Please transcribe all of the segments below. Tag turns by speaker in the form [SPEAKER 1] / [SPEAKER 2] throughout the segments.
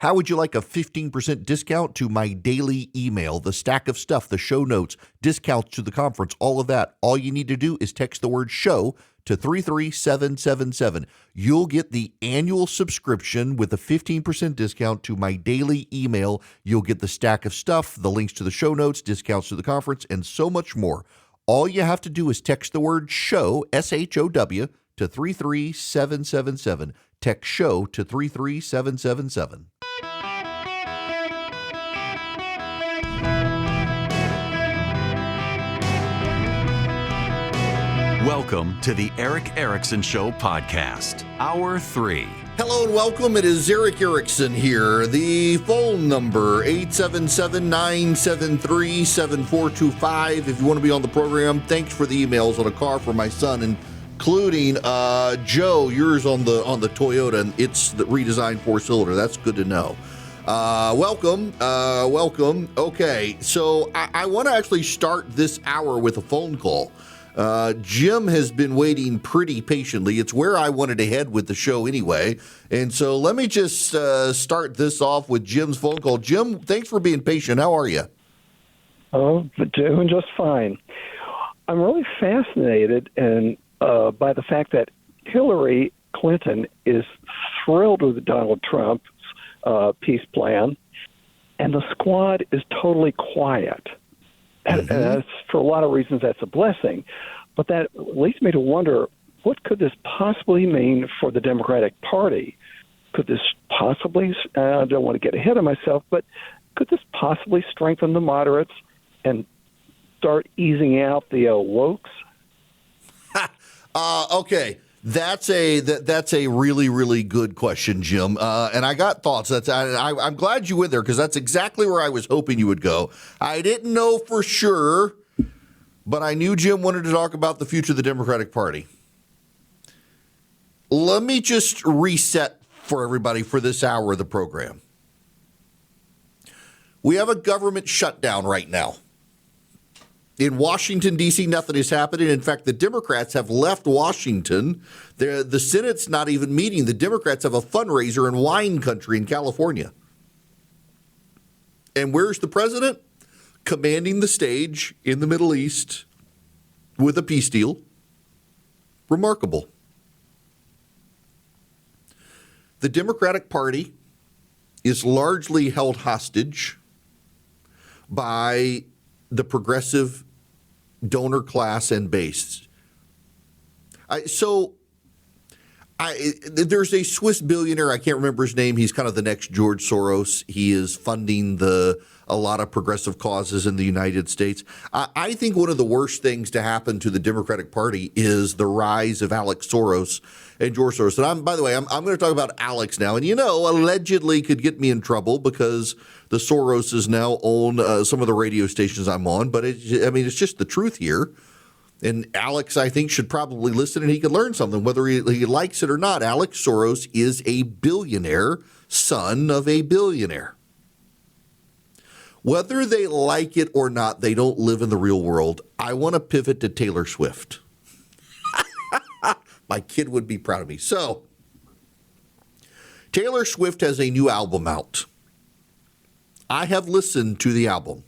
[SPEAKER 1] How would you like a 15% discount to my daily email, the stack of stuff, the show notes, discounts to the conference, all of that? All you need to do is text the word show to 33777. You'll get the annual subscription with a 15% discount to my daily email. You'll get the stack of stuff, the links to the show notes, discounts to the conference, and so much more. All you have to do is text the word show, SHOW, to 33777. Text show to 33777.
[SPEAKER 2] Welcome to the Eric Erickson Show podcast, Hour 3.
[SPEAKER 1] Hello and welcome. It is Eric Erickson here. The phone number, 877-973-7425. If you want to be on the program, thanks for the emails on a car for my son, including Joe, yours on the Toyota, and it's the redesigned four-cylinder. That's good to know. Welcome. Okay, so I want to actually start this hour with a phone call. Jim has been waiting pretty patiently. It's where I wanted to head with the show anyway. And so let me just start this off with Jim's phone call. Jim, thanks for being patient. How are you?
[SPEAKER 3] Oh, doing just fine. I'm really fascinated by the fact that Hillary Clinton is thrilled with Donald Trump's peace plan, and the squad is totally quiet. And that's, for a lot of reasons, that's a blessing. But that leads me to wonder, what could this possibly mean for the Democratic Party? Could this possibly, I don't want to get ahead of myself, but could this possibly strengthen the moderates and start easing out the wokes?
[SPEAKER 1] Okay. That's a really, really good question, Jim. And I got thoughts. I'm glad you went there because that's exactly where I was hoping you would go. I didn't know for sure, but I knew Jim wanted to talk about the future of the Democratic Party. Let me just reset for everybody for this hour of the program. We have a government shutdown right now. In Washington, D.C., nothing is happening. In fact, the Democrats have left Washington. The Senate's not even meeting. The Democrats have a fundraiser in wine country in California. And where's the president? Commanding the stage in the Middle East with a peace deal. Remarkable. The Democratic Party is largely held hostage by the progressive donor class and base. There's a Swiss billionaire, I can't remember his name. He's kind of the next George Soros. He is funding a lot of progressive causes in the United States. I think one of the worst things to happen to the Democratic Party is the rise of Alex Soros and George Soros. And by the way, I'm going to talk about Alex now. And, allegedly could get me in trouble because the Soroses now own some of the radio stations I'm on. But it's just the truth here. And Alex, I think, should probably listen and he could learn something, whether he likes it or not. Alex Soros is a billionaire, son of a billionaire. Whether they like it or not, they don't live in the real world. I want to pivot to Taylor Swift. My kid would be proud of me. So, Taylor Swift has a new album out. I have listened to the album.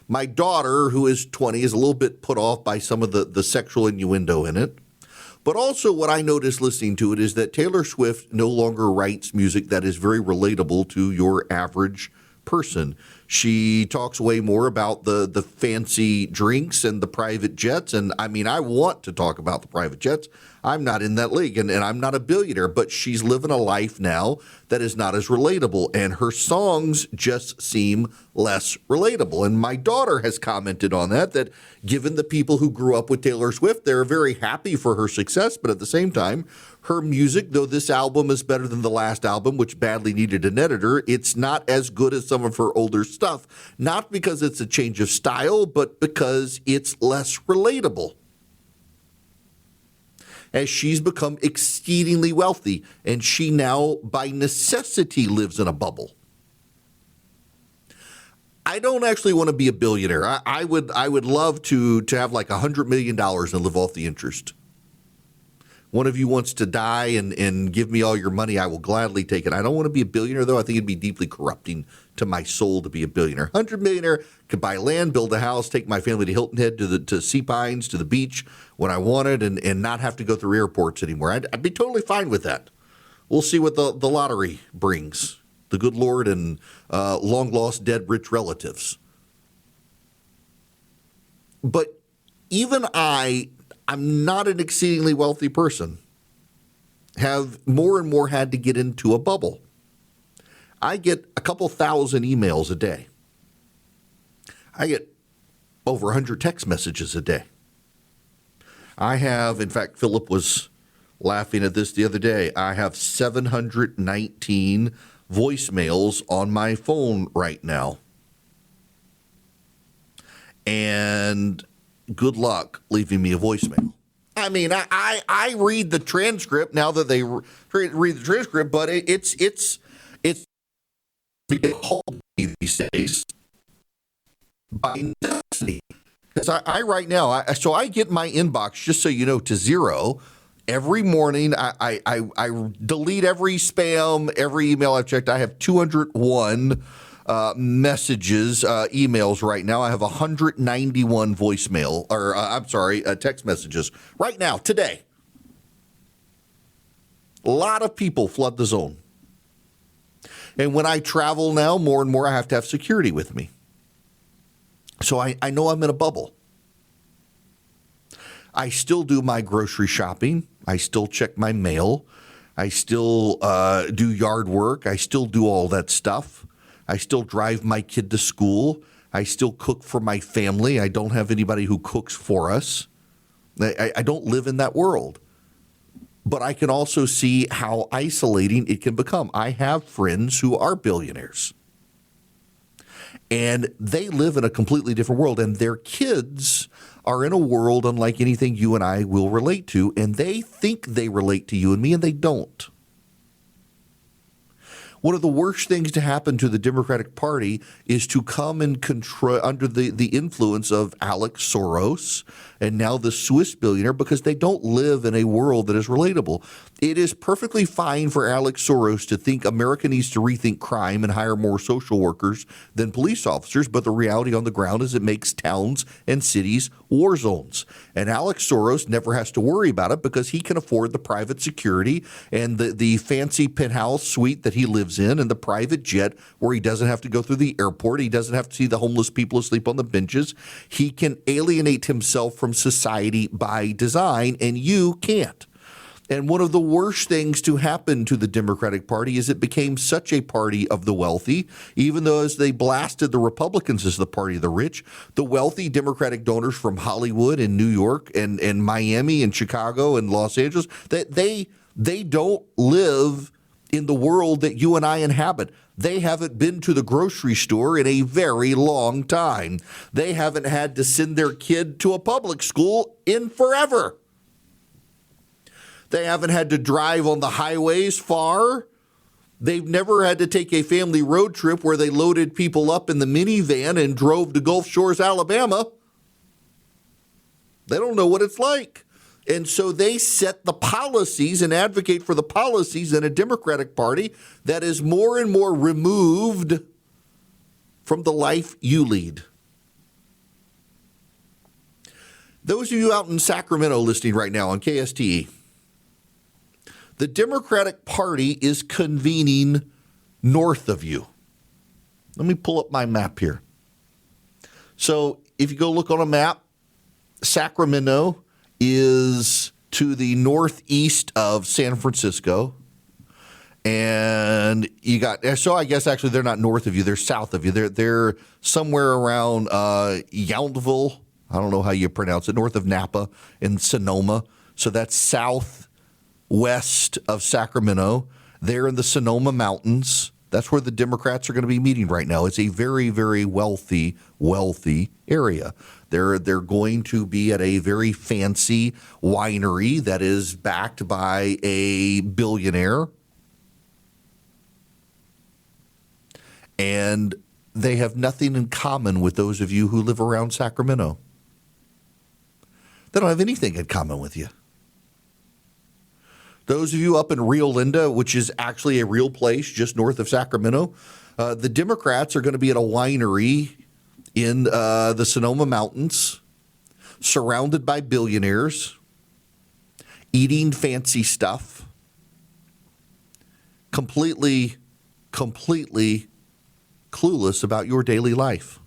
[SPEAKER 1] My daughter, who is 20, is a little bit put off by some of the sexual innuendo in it. But also what I noticed listening to it is that Taylor Swift no longer writes music that is very relatable to your average person. She talks way more about the fancy drinks and the private jets. And I want to talk about the private jets. I'm not in that league and I'm not a billionaire, but she's living a life now that is not as relatable. And her songs just seem less relatable. And my daughter has commented on that given the people who grew up with Taylor Swift, they're very happy for her success. But at the same time, her music, though this album is better than the last album, which badly needed an editor, it's not as good as some of her older stuff. Not because it's a change of style, but because it's less relatable. As she's become exceedingly wealthy, and she now, by necessity, lives in a bubble. I don't actually want to be a billionaire. I would love to have like $100 million and live off the interest. one of you wants to die and give me all your money, I will gladly take it. I don't want to be a billionaire, though. I think it'd be deeply corrupting to my soul to be a billionaire. 100 millionaire, could buy land, build a house, take my family to Hilton Head, to Sea Pines, to the beach when I wanted, and not have to go through airports anymore. I'd be totally fine with that. We'll see what the lottery brings. The good Lord and long-lost dead rich relatives. But even I'm not an exceedingly wealthy person, have more and more had to get into a bubble. I get a couple thousand emails a day. I get over 100 text messages a day. I have, in fact, Philip was laughing at this the other day, I have 719 voicemails on my phone right now. And good luck leaving me a voicemail. I mean, I read the transcript now that they read the transcript, but it's these days by necessity. Because I right now, so I get my inbox, just so you know, to zero every morning. I delete every spam, every email I've checked. I have 201 messages, emails right now. I have 191 text messages right now, today. A lot of people flood the zone. And when I travel now, more and more, I have to have security with me. So I know I'm in a bubble. I still do my grocery shopping. I still check my mail. I still do yard work. I still do all that stuff. I still drive my kid to school. I still cook for my family. I don't have anybody who cooks for us. I don't live in that world. But I can also see how isolating it can become. I have friends who are billionaires. And they live in a completely different world. And their kids are in a world unlike anything you and I will relate to. And they think they relate to you and me, and they don't. One of the worst things to happen to the Democratic Party is to come and control under the influence of Alex Soros and now the Swiss billionaire, because they don't live in a world that is relatable. It is perfectly fine for Alex Soros to think America needs to rethink crime and hire more social workers than police officers, but the reality on the ground is it makes towns and cities war zones. And Alex Soros never has to worry about it because he can afford the private security and the fancy penthouse suite that he lives in and the private jet where he doesn't have to go through the airport. He doesn't have to see the homeless people asleep on the benches. He can alienate himself from society by design, and you can't. And one of the worst things to happen to the Democratic Party is it became such a party of the wealthy, even though as they blasted the Republicans as the party of the rich, the wealthy Democratic donors from Hollywood and New York and Miami and Chicago and Los Angeles, that they don't live in the world that you and I inhabit. They haven't been to the grocery store in a very long time. They haven't had to send their kid to a public school in forever. They haven't had to drive on the highways far. They've never had to take a family road trip where they loaded people up in the minivan and drove to Gulf Shores, Alabama. They don't know what it's like. And so they set the policies and advocate for the policies in a Democratic Party that is more and more removed from the life you lead. Those of you out in Sacramento listening right now on KSTE, the Democratic Party is convening north of you. Let me pull up my map here. So if you go look on a map, Sacramento is to the northeast of San Francisco. And you got, so I guess actually they're not north of you, they're south of you. They're somewhere around Yountville. I don't know how you pronounce it, north of Napa in Sonoma. So that's southwest of Sacramento. They're in the Sonoma Mountains. That's where the Democrats are going to be meeting right now. It's a very, very wealthy area. They're going to be at a very fancy winery that is backed by a billionaire. And they have nothing in common with those of you who live around Sacramento. They don't have anything in common with you. Those of you up in Rio Linda, which is actually a real place just north of Sacramento, the Democrats are going to be at a winery in the Sonoma Mountains, surrounded by billionaires, eating fancy stuff, completely clueless about your daily life.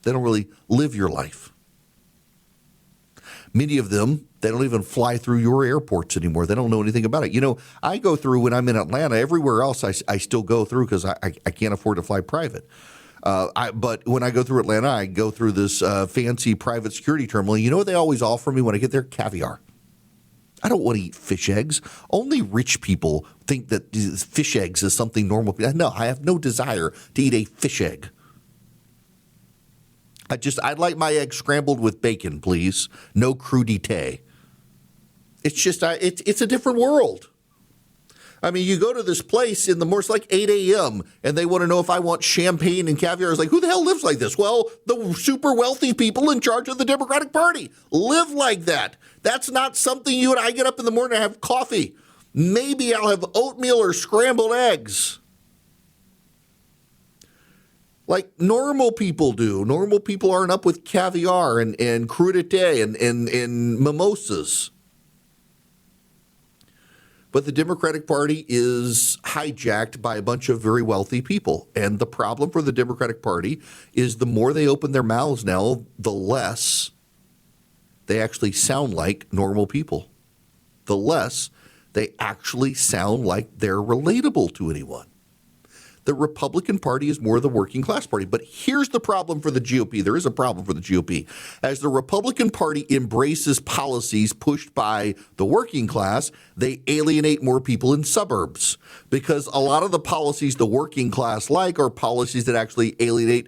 [SPEAKER 1] They don't really live your life. Many of them, they don't even fly through your airports anymore. They don't know anything about it. You know, I go through when I'm in Atlanta. Everywhere else, I still go through because I can't afford to fly private. But when I go through Atlanta, I go through this fancy private security terminal. You know what they always offer me when I get there? Caviar. I don't want to eat fish eggs. Only rich people think that fish eggs is something normal. No, I have no desire to eat a fish egg. I'd like my egg scrambled with bacon, please. No crudité. It's just, it's a different world. I mean, you go to this place in the morning, it's like 8 a.m., and they want to know if I want champagne and caviar. It's like, who the hell lives like this? Well, the super wealthy people in charge of the Democratic Party live like that. That's not something you and I get up in the morning and have coffee. Maybe I'll have oatmeal or scrambled eggs. Like normal people do. Normal people aren't up with caviar and crudité and mimosas. But the Democratic Party is hijacked by a bunch of very wealthy people. And the problem for the Democratic Party is the more they open their mouths now, the less they actually sound like normal people. The less they actually sound like they're relatable to anyone. The Republican Party is more the working class party. But here's the problem for the GOP. There is a problem for the GOP. As the Republican Party embraces policies pushed by the working class, they alienate more people in suburbs because a lot of the policies the working class like are policies that actually alienate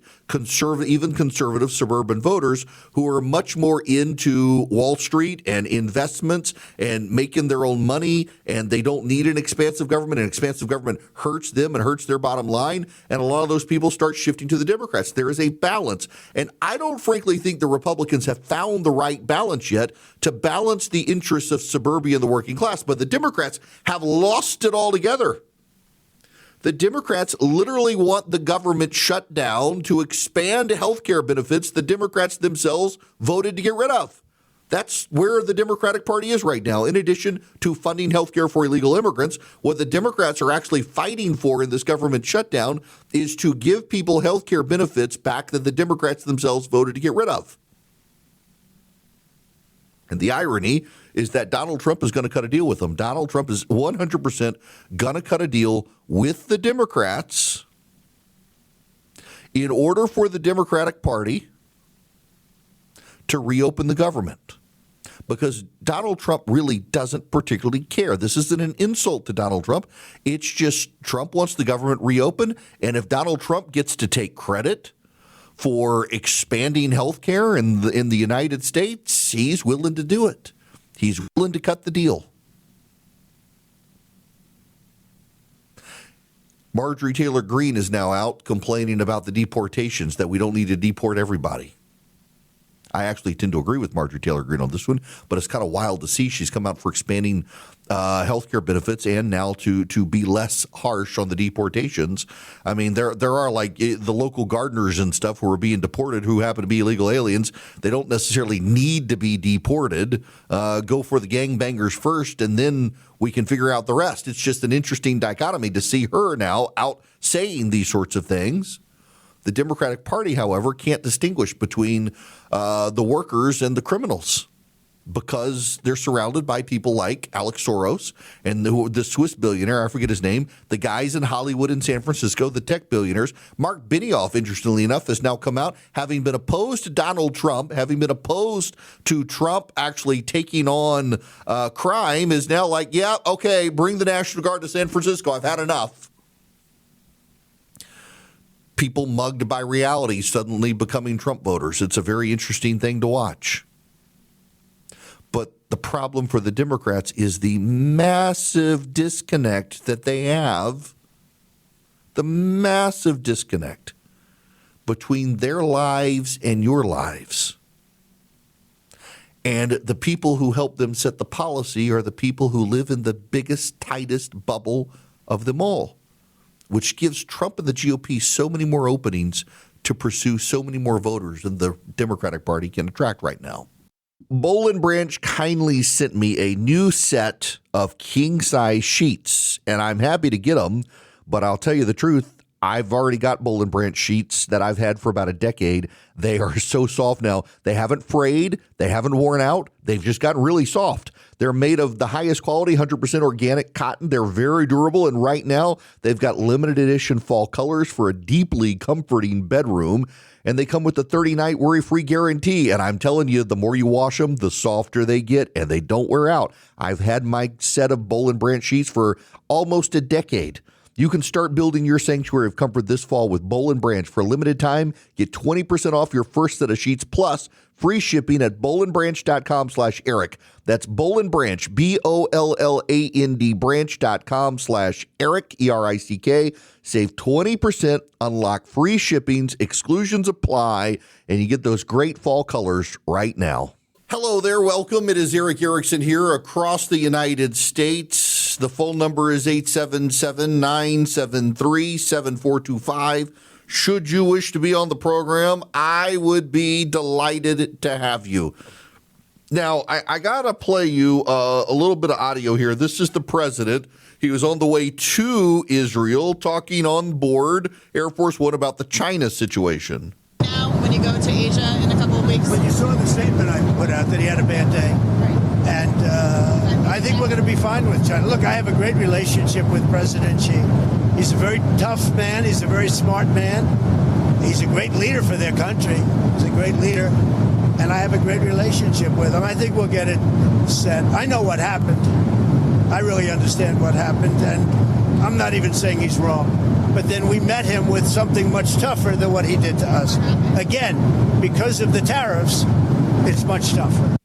[SPEAKER 1] even conservative suburban voters who are much more into Wall Street and investments and making their own money, and they don't need an expansive government. An expansive government hurts them and hurts their bottom line, and a lot of those people start shifting to the Democrats. There is a balance, and I don't frankly think the Republicans have found the right balance yet to balance the interests of suburbia and the working class, but the Democrats have lost it altogether. The Democrats literally want the government shut down to expand health care benefits the Democrats themselves voted to get rid of. That's where the Democratic Party is right now. In addition to funding health care for illegal immigrants, what the Democrats are actually fighting for in this government shutdown is to give people health care benefits back that the Democrats themselves voted to get rid of. And the irony is that Donald Trump is going to cut a deal with them. Donald Trump is 100% going to cut a deal with the Democrats in order for the Democratic Party to reopen the government. Because Donald Trump really doesn't particularly care. This isn't an insult to Donald Trump. It's just Trump wants the government reopened. And if Donald Trump gets to take credit for expanding health care in the United States, he's willing to do it. He's willing to cut the deal. Marjorie Taylor Greene is now out complaining about the deportations, that we don't need to deport everybody. I actually tend to agree with Marjorie Taylor Greene on this one, but it's kind of wild to see she's come out for expanding health care benefits and now to be less harsh on the deportations. I mean, there are like the local gardeners and stuff who are being deported who happen to be illegal aliens. They don't necessarily need to be deported. Go for the gangbangers first, and then we can figure out the rest. It's just an interesting dichotomy to see her now out saying these sorts of things. The Democratic Party, however, can't distinguish between the workers and the criminals because they're surrounded by people like Alex Soros and the Swiss billionaire, I forget his name, the guys in Hollywood and San Francisco, the tech billionaires. Mark Benioff, interestingly enough, has now come out, having been opposed to Donald Trump, having been opposed to Trump actually taking on crime, is now like, yeah, okay, bring the National Guard to San Francisco. I've had enough. People mugged by reality suddenly becoming Trump voters. It's a very interesting thing to watch. But the problem for the Democrats is the massive disconnect that they have, the massive disconnect between their lives and your lives. And the people who help them set the policy are the people who live in the biggest, tightest bubble of them all, which gives Trump and the GOP so many more openings to pursue so many more voters than the Democratic Party can attract right now. Boll & Branch kindly sent me a new set of king-size sheets, and I'm happy to get them, but I'll tell you the truth, I've already got Boll & Branch sheets that I've had for about a decade. They are so soft now. They haven't frayed. They haven't worn out. They've just gotten really soft. They're made of the highest quality, 100% organic cotton. They're very durable, and right now they've got limited edition fall colors for a deeply comforting bedroom, and they come with a 30-night worry-free guarantee, and I'm telling you, the more you wash them, the softer they get, and they don't wear out. I've had my set of Boll & Branch sheets for almost a decade. You can start building your sanctuary of comfort this fall with Boll & Branch. For a limited time, get 20% off your first set of sheets plus free shipping at bollandbranch.com/Eric. That's Boll & Branch, BOLLAND branch.com/Eric, ERICK. Save 20%, unlock free shippings, exclusions apply, and you get those great fall colors right now. Hello there, welcome. It is Eric Erickson here across the United States. The phone number is 877-973-7425. Should you wish to be on the program, I would be delighted to have you. Now, I got to play you a little bit of audio here. This is the president. He was on the way to Israel talking on board Air Force One about the China situation.
[SPEAKER 4] Now, when you go to Asia in a couple of weeks.
[SPEAKER 5] But you saw the statement I put out that he had a bad day.
[SPEAKER 4] Right.
[SPEAKER 5] And I think we're going to be fine with China. Look, I have a great relationship with President Xi. He's a very tough man. He's a very smart man. He's a great leader for their country. He's a great leader. And I have a great relationship with him. I think we'll get it set. I know what happened. I really understand what happened. And I'm not even saying he's wrong. But then we met him with something much tougher than what he did to us. Again, because of the tariffs, it's much tougher.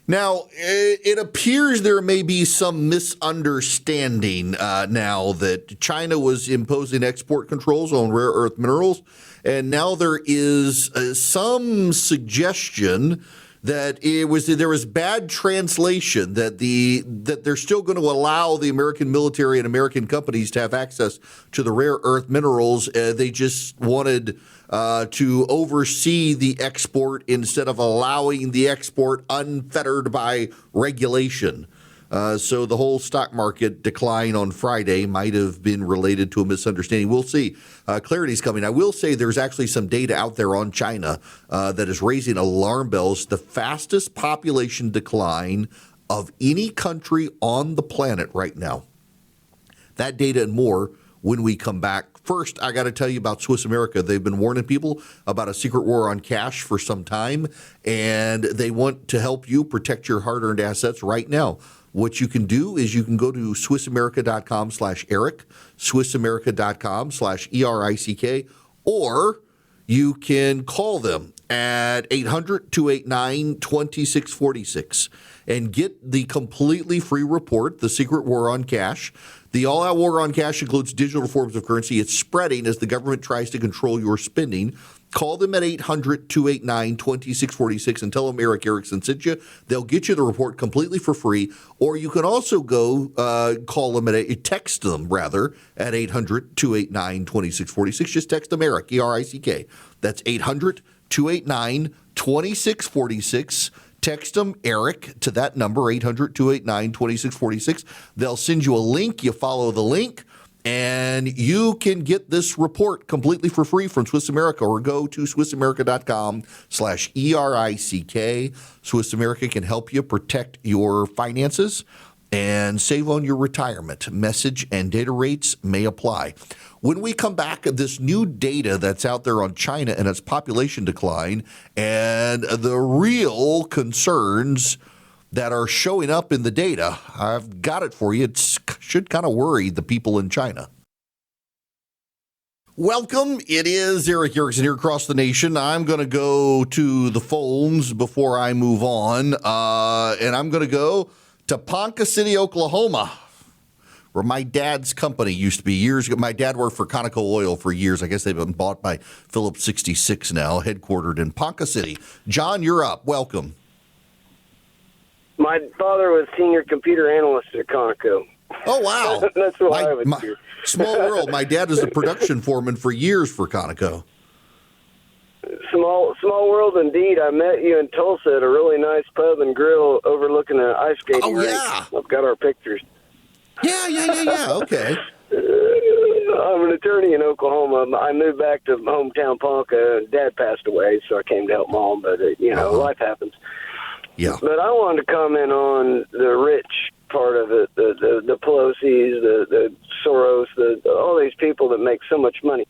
[SPEAKER 1] Now, it appears there may be some misunderstanding now that China was imposing export controls on rare earth minerals, and now there is some suggestion that there was bad translation, that they're still going to allow the American military and American companies to have access to the rare earth minerals. They just wanted to oversee the export instead of allowing the export unfettered by regulation. So the whole stock market decline on Friday might have been related to a misunderstanding. We'll see. Clarity's coming. I will say there's actually some data out there on China that is raising alarm bells. The fastest population decline of any country on the planet right now. That data and more when we come back. First, I got to tell you about Swiss America. They've been warning people about a secret war on cash for some time, and they want to help you protect your hard-earned assets right now. What you can do is you can go to SwissAmerica.com/Eric, SwissAmerica.com/ERICK, or you can call them at 800-289-2646 and get the completely free report, The Secret War on Cash. The all-out war on cash includes digital forms of currency. It's spreading as the government tries to control your spending. Call them at 800-289-2646 and tell them Eric Erickson sent you. They'll get you the report completely for free. Or you can also go call them text them rather at 800-289-2646. Just text them Eric, ERICK. That's 800-289-2646. Text them Eric to that number, 800-289-2646. They'll send you a link. You follow the link, and you can get this report completely for free from Swiss America, or go to SwissAmerica.com/ERICK. Swiss America can help you protect your finances and save on your retirement. Message and data rates may apply. When we come back, this new data that's out there on China and its population decline and the real concerns that are showing up in the data, I've got it for you. It should kind of worry the people in China. Welcome. It is Eric Erickson here across the nation. I'm going to go to the phones before I move on, and I'm going to go to Ponca City, Oklahoma, where my dad's company used to be years ago. My dad worked for Conoco Oil for years. I guess they've been bought by Phillips 66 now, headquartered in Ponca City. John, you're up. Welcome.
[SPEAKER 6] My father was senior computer analyst at Conoco.
[SPEAKER 1] Oh, wow.
[SPEAKER 6] That's why I was here.
[SPEAKER 1] Small world. My dad was a production foreman for years for Conoco.
[SPEAKER 6] Small world indeed. I met you in Tulsa at a really nice pub and grill overlooking an ice skating rink.
[SPEAKER 1] Yeah.
[SPEAKER 6] I've got our pictures.
[SPEAKER 1] Yeah. Okay.
[SPEAKER 6] I'm an attorney in Oklahoma. I moved back to hometown Ponca. Dad passed away, so I came to help Mom, but, life happens.
[SPEAKER 1] Yeah.
[SPEAKER 6] But I wanted to comment on the rich part of it, the Pelosi's, the Soros, all these people that make so much money.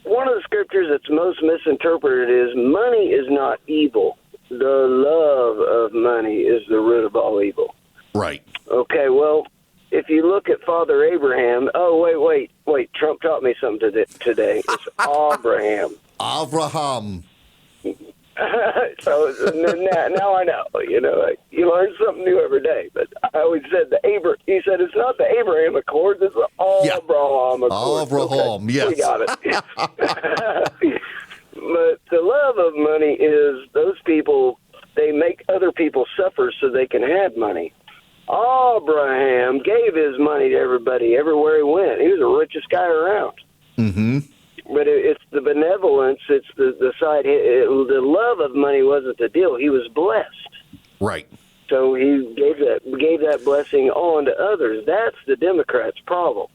[SPEAKER 6] One of the scriptures that's most misinterpreted is money is not evil. The love of money is the root of all evil.
[SPEAKER 1] Right.
[SPEAKER 6] Okay, well, if you look at Father Abraham, wait, Trump taught me something today. It's Abraham.
[SPEAKER 1] Avraham.
[SPEAKER 6] So now I know. You learn something new every day. But I always said he said it's not the Abraham Accords, it's the Abraham Accords.
[SPEAKER 1] Avraham,
[SPEAKER 6] okay,
[SPEAKER 1] yes.
[SPEAKER 6] We got it. But the love of money is those people, they make other people suffer so they can have money. Abraham gave his money to everybody everywhere he went. He was the richest guy around.
[SPEAKER 1] Mm-hmm.
[SPEAKER 6] But it's the benevolence, it's the side. The love of money wasn't the deal. He was blessed.
[SPEAKER 1] Right.
[SPEAKER 6] So he gave that blessing on to others. That's the Democrats' problem.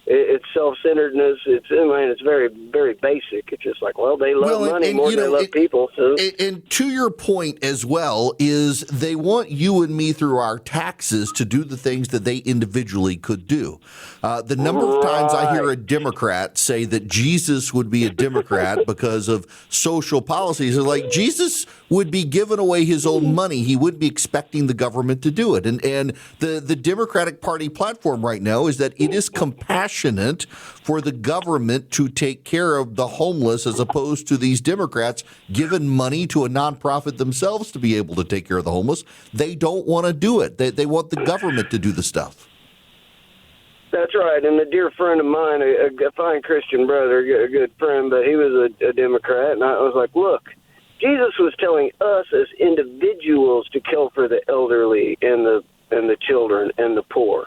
[SPEAKER 6] It's self-centeredness. It's very, very basic. It's just like, well, they love money more than they love people. So.
[SPEAKER 1] And to your point as well is they want you and me through our taxes to do the things that they individually could do. The number of times I hear a Democrat say that Jesus would be a Democrat because of social policies, are like Jesus would be giving away his own money. He wouldn't be expecting the government to do it. And the Democratic Party platform right now is that it is compassionate for the government to take care of the homeless as opposed to these Democrats giving money to a nonprofit themselves to be able to take care of the homeless. They don't want to do it. They want the government to do the stuff.
[SPEAKER 6] That's right. And a dear friend of mine, a fine Christian brother, a good friend, but he was a Democrat. And I was like, look, Jesus was telling us as individuals to care for the elderly and the children and the poor.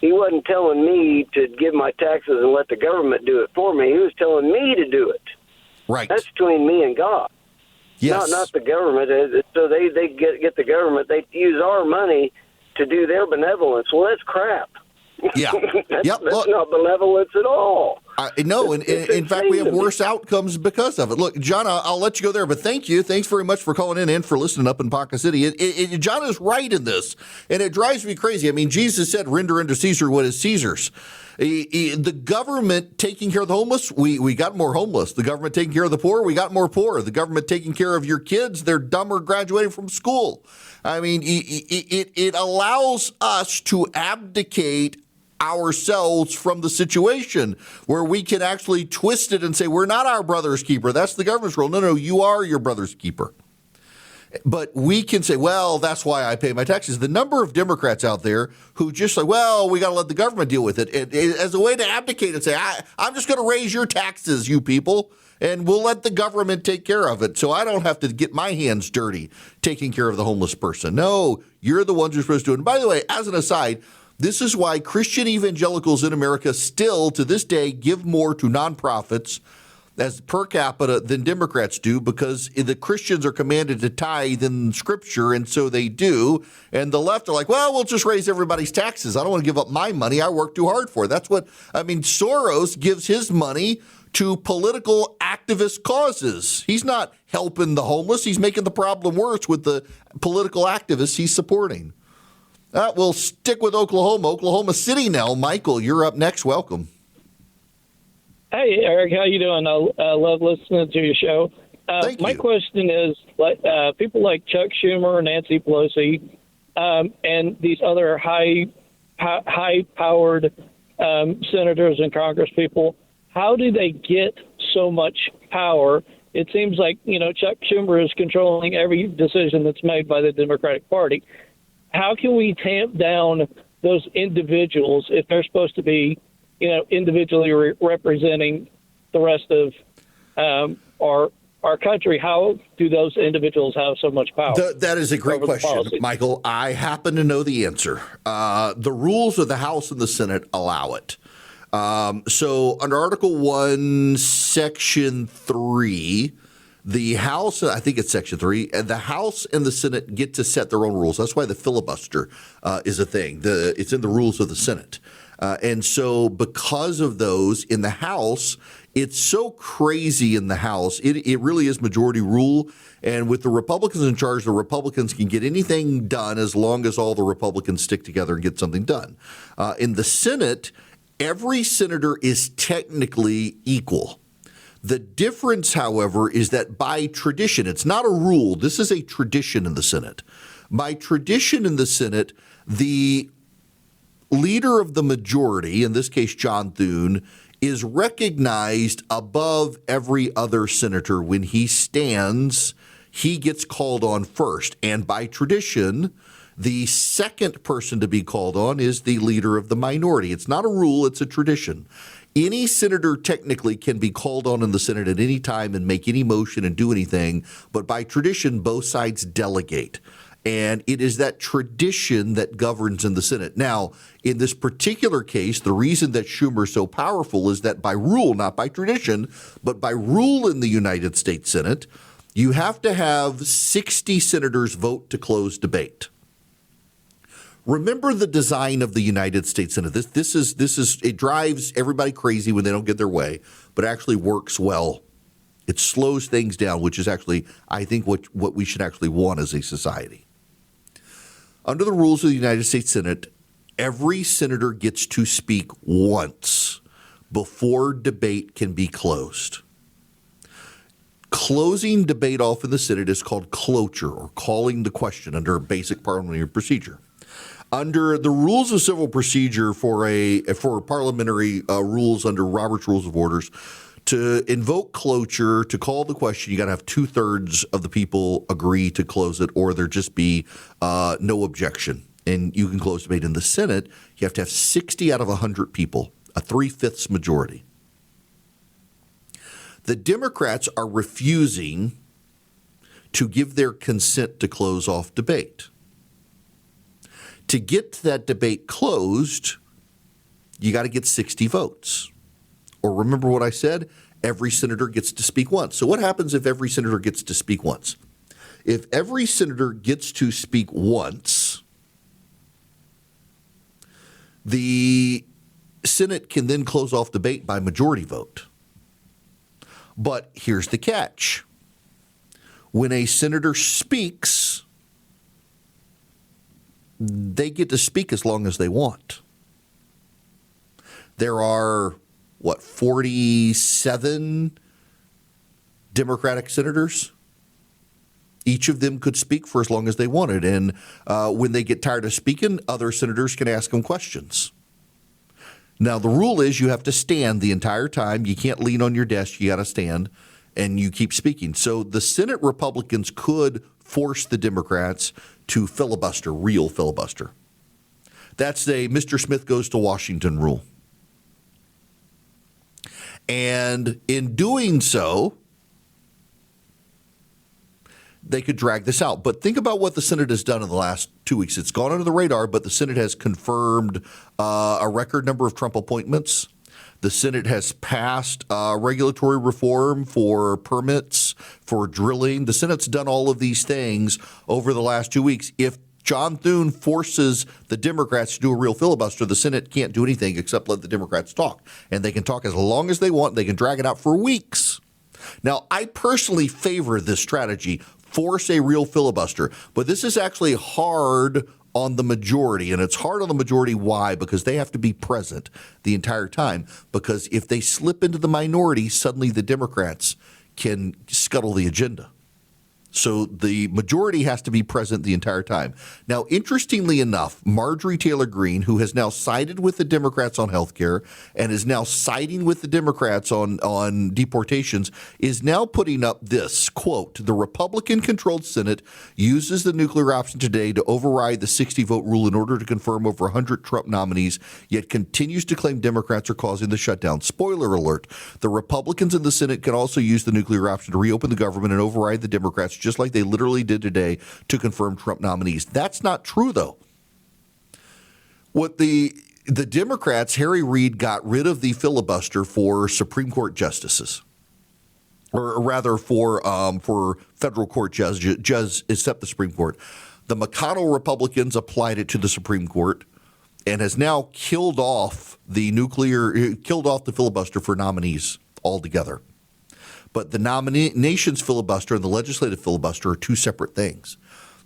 [SPEAKER 6] He wasn't telling me to give my taxes and let the government do it for me. He was telling me to do it.
[SPEAKER 1] Right.
[SPEAKER 6] That's between me and God.
[SPEAKER 1] Yes.
[SPEAKER 6] Not the government. So they get the government. They use our money to do their benevolence. Well, that's crap.
[SPEAKER 1] Yeah.
[SPEAKER 6] That's not benevolence at all.
[SPEAKER 1] No, and in fact, we have worse outcomes because of it. Look, John, I'll let you go there, but thank you. Thanks very much for calling in and for listening up in Ponca City. John is right in this, and it drives me crazy. I mean, Jesus said, render unto Caesar what is Caesar's. The government taking care of the homeless, we got more homeless. The government taking care of the poor, we got more poor. The government taking care of your kids, they're dumber graduating from school. I mean, it allows us to abdicate ourselves from the situation where we can actually twist it and say, we're not our brother's keeper. That's the government's role. No, you are your brother's keeper. But we can say, well, that's why I pay my taxes. The number of Democrats out there who just say, well, we got to let the government deal with it, as a way to abdicate and say, I'm just going to raise your taxes, you people, and we'll let the government take care of it so I don't have to get my hands dirty taking care of the homeless person. No, you're the ones who are supposed to do it. And by the way, as an aside, this is why Christian evangelicals in America still, to this day, give more to nonprofits as per capita than Democrats do, because the Christians are commanded to tithe in Scripture, and so they do. And the left are like, well, we'll just raise everybody's taxes. I don't want to give up my money. I work too hard for it. That's what, Soros gives his money to political activist causes. He's not helping the homeless. He's making the problem worse with the political activists he's supporting. We'll stick with Oklahoma City now. Michael, you're up next. Welcome.
[SPEAKER 7] Hey, Eric, how you doing? I love listening to your show.
[SPEAKER 1] Thank you.
[SPEAKER 7] My question is, people like Chuck Schumer, Nancy Pelosi, and these other high-powered senators and Congress people, how do they get so much power? It seems like, Chuck Schumer is controlling every decision that's made by the Democratic Party. How can we tamp down those individuals if they're supposed to be, individually representing the rest of our our country, how do those individuals have so much power?
[SPEAKER 1] That is a great
[SPEAKER 7] over the
[SPEAKER 1] question,
[SPEAKER 7] policy?
[SPEAKER 1] Michael. I happen to know the answer. The rules of the House and the Senate allow it. So under Article 1, Section 3, the House, I think it's Section 3, and the House and the Senate get to set their own rules. That's why the filibuster is a thing. It's in the rules of the Senate. And so because of those in the House, it's so crazy in the House. It really is majority rule. And with the Republicans in charge, the Republicans can get anything done as long as all the Republicans stick together and get something done. In the Senate, every senator is technically equal. The difference, however, is that by tradition, it's not a rule. This is a tradition in the Senate. By tradition in the Senate, the leader of the majority, in this case John Thune, is recognized above every other senator. When he stands, he gets called on first. And by tradition, the second person to be called on is the leader of the minority. It's not a rule, it's a tradition. Any senator technically can be called on in the Senate at any time and make any motion and do anything, but by tradition, both sides delegate. And it is that tradition that governs in the Senate. Now, in this particular case, the reason that Schumer is so powerful is that by rule, not by tradition, but by rule in the United States Senate, you have to have 60 senators vote to close debate. Remember the design of the United States Senate. This is it drives everybody crazy when they don't get their way, but actually works well. It slows things down, which is actually, I think, what we should actually want as a society. Under the rules of the United States Senate, every senator gets to speak once before debate can be closed. Closing debate off in the Senate is called cloture, or calling the question under basic parliamentary procedure. Under the rules of civil procedure for parliamentary rules under Robert's Rules of Orders, to invoke cloture, to call the question, you got to have 2/3 of the people agree to close it, or there just be no objection, and you can close debate. In the Senate, you have to have 60 out of 100 people, a 3/5 majority. The Democrats are refusing to give their consent to close off debate. To get that debate closed, you got to get 60 votes. Or remember what I said? Every senator gets to speak once. So what happens if every senator gets to speak once? If every senator gets to speak once, the Senate can then close off debate by majority vote. But here's the catch. When a senator speaks, they get to speak as long as they want. There are, 47 Democratic senators? Each of them could speak for as long as they wanted. And when they get tired of speaking, other senators can ask them questions. Now, the rule is you have to stand the entire time. You can't lean on your desk. You got to stand, and you keep speaking. So the Senate Republicans could force the Democrats to filibuster, real filibuster. That's a Mr. Smith goes to Washington rule. And in doing so, they could drag this out. But think about what the Senate has done in the last 2 weeks. It's gone under the radar, but the Senate has confirmed a record number of Trump appointments. The Senate has passed regulatory reform for permits, for drilling. The Senate's done all of these things over the last 2 weeks. If John Thune forces the Democrats to do a real filibuster, the Senate can't do anything except let the Democrats talk. And they can talk as long as they want. They can drag it out for weeks. Now, I personally favor this strategy, force a real filibuster. But this is actually hard on the majority. And it's hard on the majority. Why? Because they have to be present the entire time. Because if they slip into the minority, suddenly the Democrats can scuttle the agenda. So the majority has to be present the entire time. Now, interestingly enough, Marjorie Taylor Greene, who has now sided with the Democrats on health care and is now siding with the Democrats on deportations, is now putting up this, quote, "The Republican-controlled Senate uses the nuclear option today to override the 60-vote rule in order to confirm over 100 Trump nominees, yet continues to claim Democrats are causing the shutdown. Spoiler alert, the Republicans in the Senate can also use the nuclear option to reopen the government and override the Democrats, just like they literally did today to confirm Trump nominees." That's not true, though. What the Democrats, Harry Reid got rid of the filibuster for Supreme Court justices, or rather for federal court judges, except the Supreme Court. The McConnell Republicans applied it to the Supreme Court and has now killed off the filibuster for nominees altogether. But the nominations filibuster and the legislative filibuster are two separate things.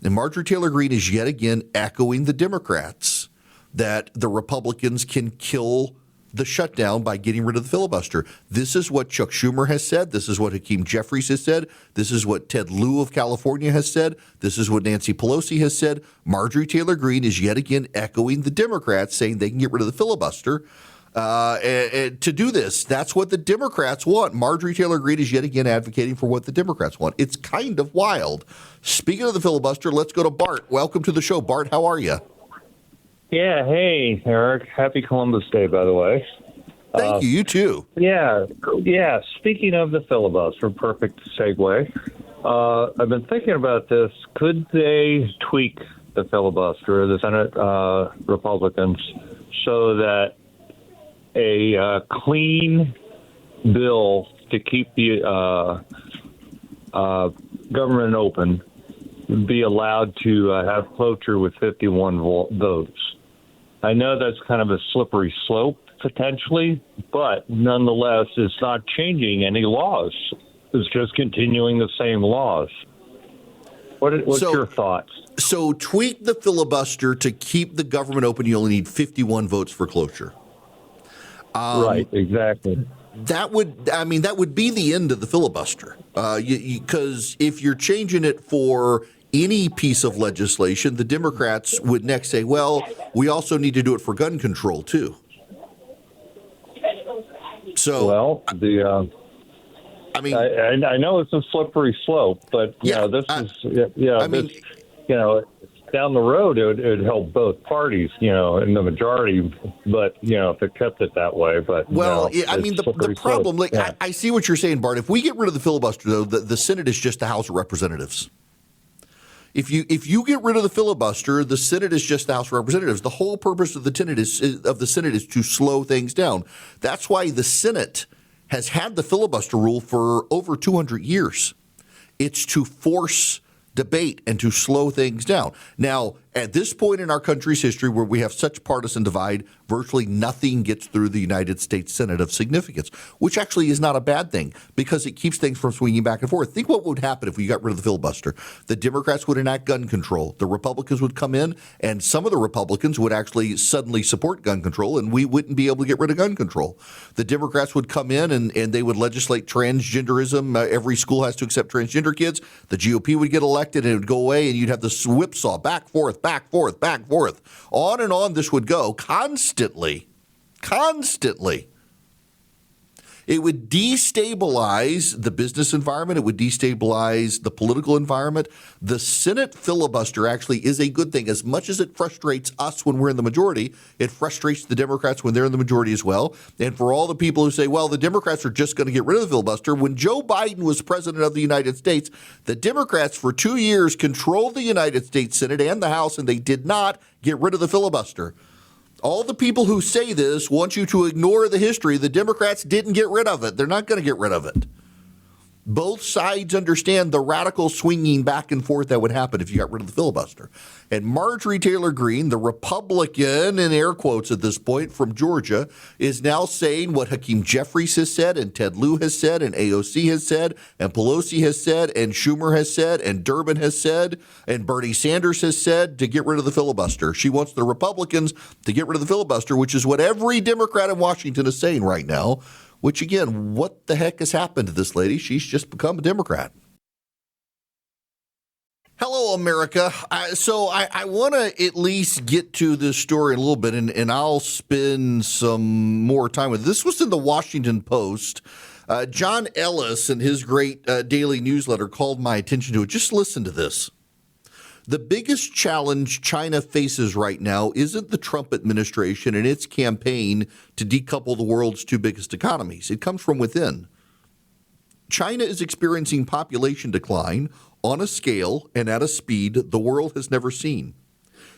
[SPEAKER 1] And Marjorie Taylor Greene is yet again echoing the Democrats that the Republicans can kill the shutdown by getting rid of the filibuster. This is what Chuck Schumer has said. This is what Hakeem Jeffries has said. This is what Ted Lieu of California has said. This is what Nancy Pelosi has said. Marjorie Taylor Greene is yet again echoing the Democrats, saying they can get rid of the filibuster. To do this, that's what the Democrats want. Marjorie Taylor Greene is yet again advocating for what the Democrats want. It's kind of wild. Speaking of the filibuster, let's go to Bart. Welcome to the show. Bart, how are you?
[SPEAKER 8] Yeah, hey, Eric. Happy Columbus Day, by the way.
[SPEAKER 1] Thank you. You too.
[SPEAKER 8] Yeah. Speaking of the filibuster, perfect segue. I've been thinking about this. Could they tweak the filibuster, the Senate Republicans, so that a clean bill to keep the government open be allowed to have cloture with 51 votes? I know that's kind of a slippery slope potentially, but nonetheless, it's not changing any laws. It's just continuing the same laws. What's your thoughts?
[SPEAKER 1] So tweak the filibuster to keep the government open. You only need 51 votes for cloture.
[SPEAKER 8] Right, exactly.
[SPEAKER 1] That would be the end of the filibuster. Because if you're changing it for any piece of legislation, the Democrats would next say, well, we also need to do it for gun control, too. So,
[SPEAKER 8] I know it's a slippery slope, but down the road, it would help both parties, in the majority, but, if it kept it that way. But
[SPEAKER 1] the problem, I see what you're saying, Bart. If we get rid of the filibuster, though, the Senate is just the House of Representatives. If you get rid of the filibuster, the Senate is just the House of Representatives. The whole purpose of the Senate is to slow things down. That's why the Senate has had the filibuster rule for over 200 years. It's to force debate and to slow things down. Now, at this point in our country's history where we have such partisan divide, virtually nothing gets through the United States Senate of significance, which actually is not a bad thing because it keeps things from swinging back and forth. Think what would happen if we got rid of the filibuster. The Democrats would enact gun control. The Republicans would come in, and some of the Republicans would actually suddenly support gun control, and we wouldn't be able to get rid of gun control. The Democrats would come in, and they would legislate transgenderism. Every school has to accept transgender kids. The GOP would get elected, and it would go away, and you'd have this whipsaw back, forth, back, forth, back, forth. On and on this would go constantly. It would destabilize the business environment. It would destabilize the political environment. The Senate filibuster actually is a good thing. As much as it frustrates us when we're in the majority, it frustrates the Democrats when they're in the majority as well. And for all the people who say, well, the Democrats are just going to get rid of the filibuster, when Joe Biden was president of the United States, the Democrats for 2 years controlled the United States Senate and the House, and they did not get rid of the filibuster. All the people who say this want you to ignore the history. The Democrats didn't get rid of it. They're not going to get rid of it. Both sides understand the radical swinging back and forth that would happen if you got rid of the filibuster. And Marjorie Taylor Greene, the Republican, in air quotes at this point, from Georgia, is now saying what Hakeem Jeffries has said and Ted Lieu has said and AOC has said and Pelosi has said and Schumer has said and Durbin has said and Bernie Sanders has said to get rid of the filibuster. She wants the Republicans to get rid of the filibuster, which is what every Democrat in Washington is saying right now. Which, again, what the heck has happened to this lady? She's just become a Democrat. Hello, America. I want to at least get to this story a little bit, and I'll spend some more time with it. This was in the Washington Post. John Ellis, in his great daily newsletter, called my attention to it. Just listen to this. The biggest challenge China faces right now isn't the Trump administration and its campaign to decouple the world's two biggest economies. It comes from within. China is experiencing population decline on a scale and at a speed the world has never seen.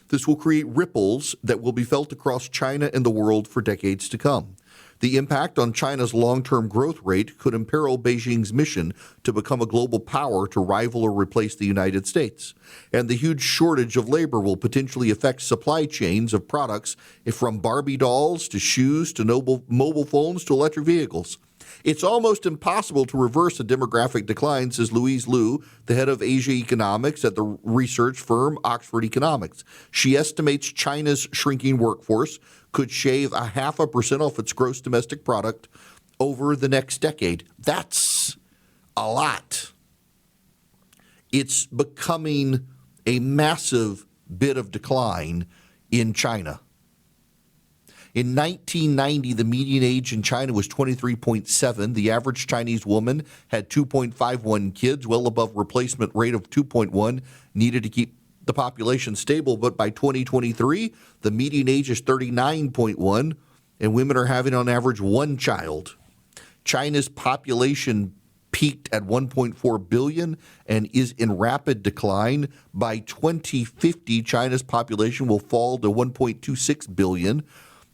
[SPEAKER 1] This will create ripples that will be felt across China and the world for decades to come. The impact on China's long-term growth rate could imperil Beijing's mission to become a global power to rival or replace the United States. And the huge shortage of labor will potentially affect supply chains of products from Barbie dolls to shoes to mobile phones to electric vehicles. It's almost impossible to reverse a demographic decline, says Louise Liu, the head of Asia economics at the research firm Oxford Economics. She estimates China's shrinking workforce could shave 0.5% off its gross domestic product over the next decade. That's a lot. It's becoming a massive bit of decline in China. In 1990, the median age in China was 23.7. The average Chinese woman had 2.51 kids, well above replacement rate of 2.1, needed to keep the population stable. But by 2023, the median age is 39.1, and women are having on average one child. China's population peaked at 1.4 billion and is in rapid decline. By 2050, China's population will fall to 1.26 billion.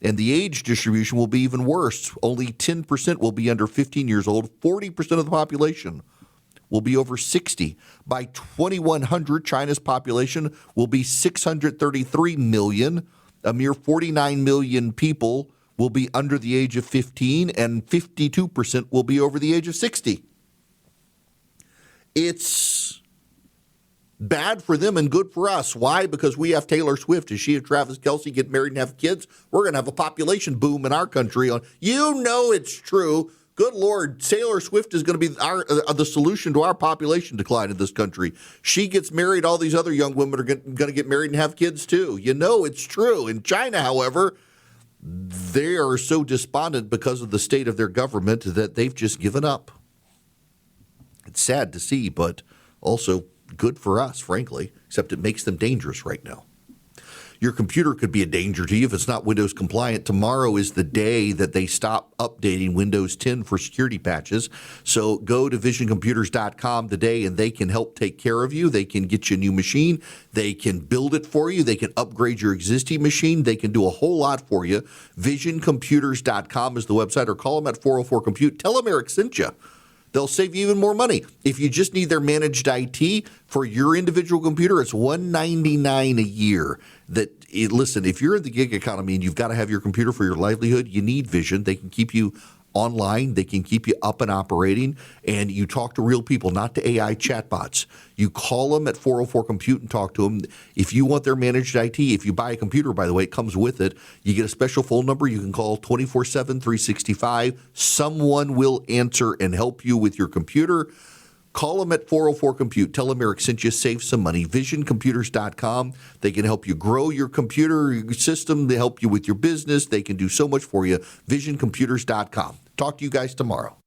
[SPEAKER 1] And the age distribution will be even worse. Only 10% will be under 15 years old. 40% of the population will be over 60. By 2100, China's population will be 633 million. A mere 49 million people will be under the age of 15, and 52% will be over the age of 60. It's bad for them and good for us. Why? Because we have Taylor Swift. As she and Travis Kelce get married and have kids, we're going to have a population boom in our country. You know it's true. Good Lord, Taylor Swift is going to be the solution to our population decline in this country. She gets married, all these other young women are going to get married and have kids too. You know it's true. In China, however, they are so despondent because of the state of their government that they've just given up. It's sad to see, but also good for us, frankly, except it makes them dangerous right now. Your computer could be a danger to you if it's not Windows compliant. Tomorrow is the day that they stop updating Windows 10 for security patches. So go to visioncomputers.com today and they can help take care of you. They can get you a new machine. They can build it for you. They can upgrade your existing machine. They can do a whole lot for you. Visioncomputers.com is the website, or call them at 404-COMPUTE. Tell them Eric sent you. They'll save you even more money. If you just need their managed IT for your individual computer, it's $199 a year. Listen, if you're in the gig economy and you've got to have your computer for your livelihood, you need Vision. They can keep you online. They can keep you up and operating, and you talk to real people, not to AI chatbots. You call them at 404-COMPUTE and talk to them. If you want their managed IT, if you buy a computer, by the way, it comes with it. You get a special phone number you can call 24/7, 365. Someone will answer and help you with your computer. Call them at 404-COMPUTE. Tell them Eric sent you, save some money. Visioncomputers.com. They can help you grow your computer system. They help you with your business. They can do so much for you. Visioncomputers.com. Talk to you guys tomorrow.